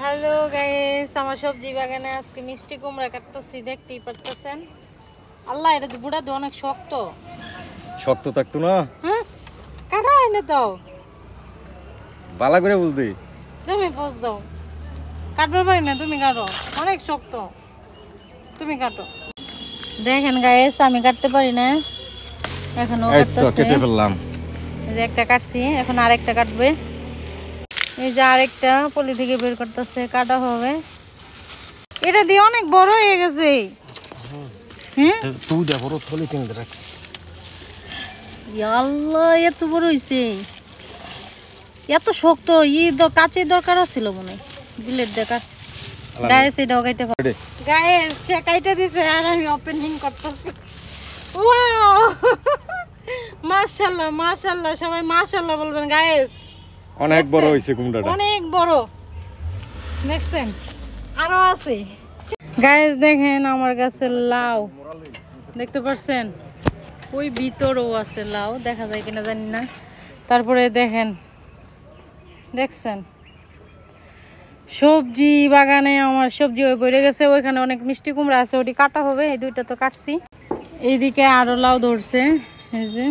Hello guys, আমার সবজি বাগানে আজকে মিষ্টি কুমড়া কাটতেছি, দেখতেই পারতেছেন। আল্লাহ, এটা তো বুড়া অনেক শক্ত শক্ত থাকতো না। হ্যাঁ, কাটা এনে দাও, বালা করে বুঝদি। তুমি বুঝ দাও, কাটবার পারি না, তুমি কাটো, অনেক শক্ত, তুমি কাটো। দেখেন গাইস, আমি কাটতে পারি না, এখনো কেটে ফেললাম। এই যে একটা কাটছি, এখন আরেকটা কাটবে। এই যে আরেকটা পলি থেকে বের করতেছে, কাটা হবে। এটা দিয়ে অনেক বড় হয়ে গেছে। হ্যাঁ, তুই দেখো থলি তিন রাখছি। আল্লাহ, এত বড় হইছে, এত শক্ত। কাঁচের দরকার ছিল মনে হয়, বিলেট দেখা। গায়েস, এটাও কাইতে পারে। গায়েস, সে কাইটা দিছে আর আমি ওপেনিং করতেছি। ওয়াও, মাশাআল্লাহ মাশাআল্লাহ, সবাই মাশাআল্লাহ বলবেন গায়েস। অনেক বড় হইছে কুমড়াটা, অনেক বড়। দেখছেন, আরো আছে। গায়েস দেখেন, আমার গাছে লাউ দেখতে পাচ্ছেন, ওই ভিতরও আছে লাউ, দেখা যায় কিনা জানি না। তারপরে দেখেন, দেখছেন সবজি বাগানে আমার সবজি ওই বেড়ে গেছে। ওইখানে অনেক মিষ্টি কুমড়া আছে, ওটি কাটা হবে। এই দুইটা তো কাটছি। এইদিকে আরো লাউ ধরছে, এই যে